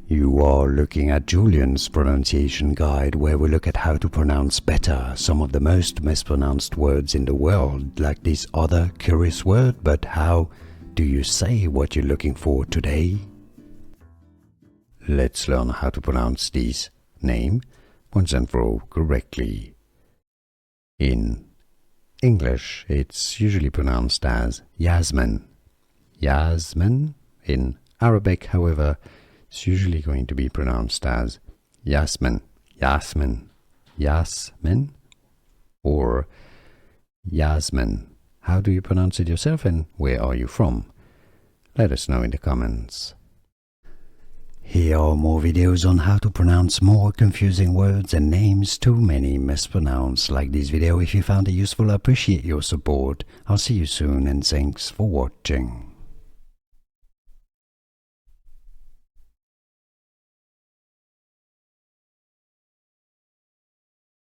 You are looking at Julian's pronunciation guide, where we look at how to pronounce better some of the most mispronounced words in the world, like this other curious word. But how do you say what you're looking for today? Let's learn how to pronounce this name once and for all correctly. In English, it's usually pronounced as Yasmin. Yasmin. In Arabic, however, it's usually going to be pronounced as Yasmin, Yasmin, Yasmin, or Yasmin. How do you pronounce it yourself, and where are you from? Let us know in the comments. Here are more videos on how to pronounce more confusing words and names too many mispronounced. Like this video if you found it useful. I appreciate your support. I'll see you soon, and thanks for watching.